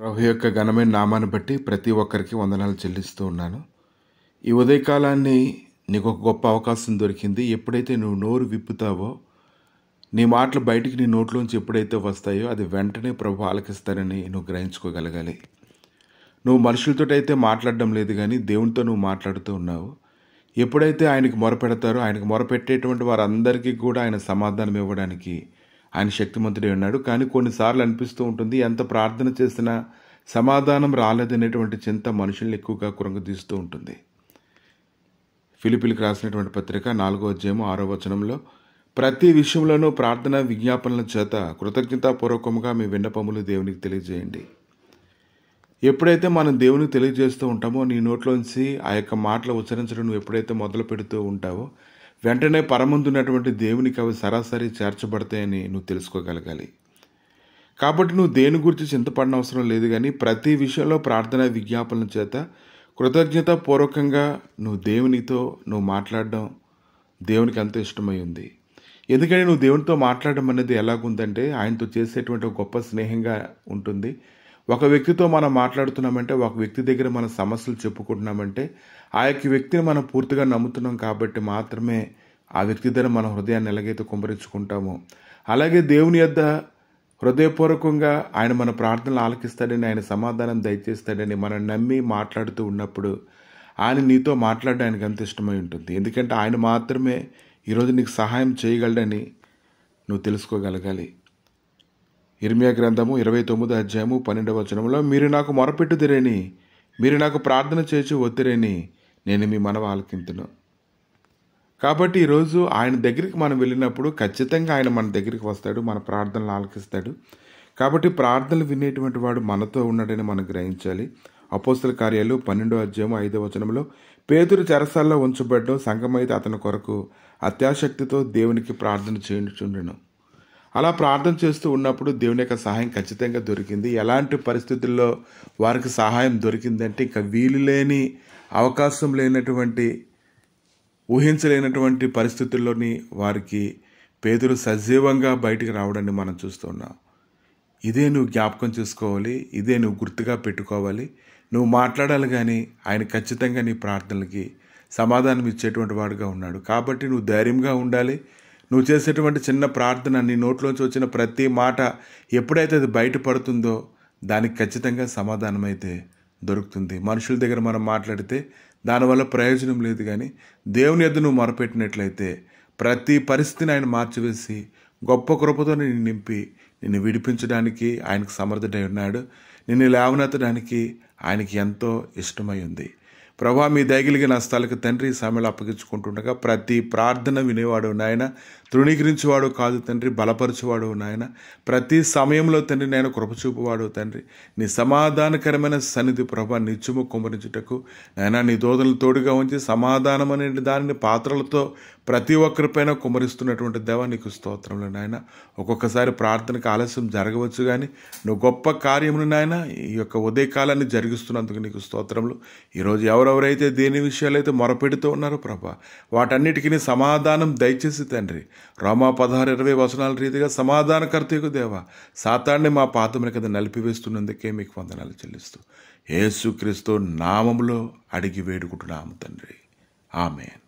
ప్రభు యొక్క ఘనమైన నామాన్ని బట్టి ప్రతి ఒక్కరికి వందనాలు చెల్లిస్తూ ఉన్నాను. ఈ ఉదయకాలాన్ని నీకు ఒక గొప్ప అవకాశం దొరికింది. ఎప్పుడైతే నువ్వు నోరు విప్పుతావో, నీ మాటలు బయటికి నీ నోట్లోంచి ఎప్పుడైతే వస్తాయో అది వెంటనే ప్రభు ఆలకిస్తారని నువ్వు గ్రహించుకోగలగాలి. నువ్వు మనుషులతో అయితే మాట్లాడడం లేదు, కానీ దేవునితో నువ్వు మాట్లాడుతూ ఉన్నావు. ఎప్పుడైతే ఆయనకు మొరపెడతారో, ఆయనకు మొరపెట్టేటువంటి వారందరికీ కూడా ఆయన సమాధానం ఇవ్వడానికి ఆయన శక్తిమంతుడే ఉన్నాడు. కానీ కొన్నిసార్లు అనిపిస్తూ ఉంటుంది, ఎంత ప్రార్థన చేసినా సమాధానం రాలేదనేటువంటి చింత మనుషుల్ని ఎక్కువగా కురంగదీస్తూ ఉంటుంది. ఫిలిప్పీలకు రాసినటువంటి పత్రిక 4వ అధ్యాయం 6వ వచనంలో, ప్రతి విషయంలోనూ ప్రార్థన విజ్ఞాపనల చేత కృతజ్ఞతాపూర్వకంగా మీ విన్నపములు దేవునికి తెలియజేయండి. ఎప్పుడైతే మనం దేవునికి తెలియజేస్తూ ఉంటామో, నీ నోట్లోంచి ఆ యొక్క మాటలు ఉచ్చరించడం నువ్వు ఎప్పుడైతే మొదలు పెడుతూ ఉంటావో, వెంటనే పరమందున్నటువంటి దేవునికి అవి సరాసరి చేర్చబడతాయని నువ్వు తెలుసుకోగలగాలి. కాబట్టి నువ్వు దేని గురించి చింతపడిన అవసరం లేదు, కానీ ప్రతి విషయంలో ప్రార్థన విజ్ఞాపనల చేత కృతజ్ఞతాపూర్వకంగా నువ్వు మాట్లాడడం దేవునికి అంత ఇష్టమై ఉంది. ఎందుకంటే నువ్వు దేవునితో మాట్లాడడం అనేది ఎలాగుందంటే, ఆయనతో చేసేటువంటి ఒక గొప్ప స్నేహంగా ఉంటుంది. ఒక వ్యక్తితో మనం మాట్లాడుతున్నామంటే, ఒక వ్యక్తి దగ్గర మన సమస్యలు చెప్పుకుంటున్నామంటే, ఆ యొక్క వ్యక్తిని మనం పూర్తిగా నమ్ముతున్నాం కాబట్టి మాత్రమే ఆ వ్యక్తి దగ్గర మన హృదయాన్ని ఎలాగైతే కుమ్మరించుకుంటామో, అలాగే దేవుని యొద్ద హృదయపూర్వకంగా ఆయన మన ప్రార్థనలు ఆలకిస్తాడని, ఆయన సమాధానం దయచేస్తాడని మనం నమ్మి మాట్లాడుతూ ఉన్నప్పుడు ఆయన నీతో మాట్లాడడానికి అంత ఇష్టమై ఉంటుంది. ఎందుకంటే ఆయన మాత్రమే ఈరోజు నీకు సహాయం చేయగలడని నువ్వు తెలుసుకోగలగాలి. ఇర్మియా గ్రంథము 29వ అధ్యాయము 12వ వచనంలో, మీరు నాకు మొరపెట్టుదిరేని, మీరు నాకు ప్రార్థన చేసి ఒత్తిరేని, నేను మీ మనవి ఆలకింతును. కాబట్టి ఈరోజు ఆయన దగ్గరికి మనం వెళ్ళినప్పుడు ఖచ్చితంగా ఆయన మన దగ్గరికి వస్తాడు, మన ప్రార్థనలు ఆలకిస్తాడు. కాబట్టి ప్రార్థనలు వినేటువంటి వాడు మనతో ఉన్నాడని మనం గ్రహించాలి. అపోస్తల కార్యాలు 12వ అధ్యాయం 5వ వచనంలో, పేతురు చెరసాల్లో ఉంచబడ్డం, సంఘమైతే అతని కొరకు అత్యాశక్తితో దేవునికి ప్రార్థన చేయుచుండెను. అలా ప్రార్థన చేస్తూ ఉన్నప్పుడు దేవుని యొక్క సహాయం ఖచ్చితంగా దొరికింది. ఎలాంటి పరిస్థితుల్లో వారికి సహాయం దొరికిందంటే, ఇంకా వీలు లేని, అవకాశం లేనటువంటి, ఊహించలేనటువంటి పరిస్థితుల్లోని వారికి పేతురు సజీవంగా బయటికి రావడాన్ని మనం చూస్తున్నాం. ఇదే నువ్వు జ్ఞాపకం చేసుకోవాలి, ఇదే నువ్వు గుర్తుగా పెట్టుకోవాలి. నువ్వు మాట్లాడాలి, కానీ ఆయన ఖచ్చితంగా నీ ప్రార్థనలకి సమాధానం ఇచ్చేటువంటి వాడుగా ఉన్నాడు. కాబట్టి నువ్వు ధైర్యంగా ఉండాలి. నువ్వు చేసేటువంటి చిన్న ప్రార్థన, నీ నోట్లోంచి వచ్చిన ప్రతి మాట ఎప్పుడైతే అది బయటపడుతుందో దానికి ఖచ్చితంగా సమాధానం అయితే దొరుకుతుంది. మనుషుల దగ్గర మనం మాట్లాడితే దానివల్ల ప్రయోజనం లేదు, కానీ దేవుని యొద్ద నువ్వు మొరపెట్టినట్లయితే ప్రతి పరిస్థితిని ఆయన మార్చివేసి గొప్ప కృపతో నిన్ను నింపి నిన్ను విడిపించడానికి ఆయనకు సమర్థుడై ఉన్నాడు. నిన్ను లేవనెత్తడానికి ఆయనకి ఎంతో ఇష్టమై ఉంది. ప్రభా, మీ దయగలిగిన హస్తాలకు తండ్రి సమయంలో అప్పగించుకుంటుండగా ప్రతి ప్రార్థన వినేవాడు నాయన, తృణీకరించేవాడు కాదు తండ్రి, బలపరచువాడు నాయన. ప్రతి సమయంలో తండ్రి నేను కృపచూపువాడు తండ్రి. నీ సమాధానకరమైన సన్నిధి ప్రభా నిత్యము కుమ్మరించుటకు నాయన నీ దూతలను తోడుగా ఉంచి సమాధానం అనే దానిని పాత్రలతో ప్రతి ఒక్కరిపైన కుమ్మరిస్తున్నటువంటి దేవా నీకు స్తోత్రములు నాయన. ఒక్కొక్కసారి ప్రార్థనకు ఆలస్యం జరగవచ్చు, కానీ నువ్వు గొప్ప కార్యమును నాయన ఈ యొక్క ఉదయకాలాన్ని జరిగిస్తున్నందుకు నీకు స్తోత్రములు. ఈరోజు ఎవరెవరైతే దేని విషయాలైతే మొరపెడుతూ ఉన్నారో ప్రభా, వాటన్నిటికీ సమాధానం దయచేసి తండ్రి, రోమా 16:20 వచనాల రీతిగా సమాధానకర్తయకు దేవా, సాతాన్ని మా పాదముల కింద నలిపివేస్తున్నందుకే మీకు వందనాలు చెల్లిస్తూ యేసుక్రీస్తు నామములో అడిగి వేడుకుంటున్నాము తండ్రి. ఆమేన్.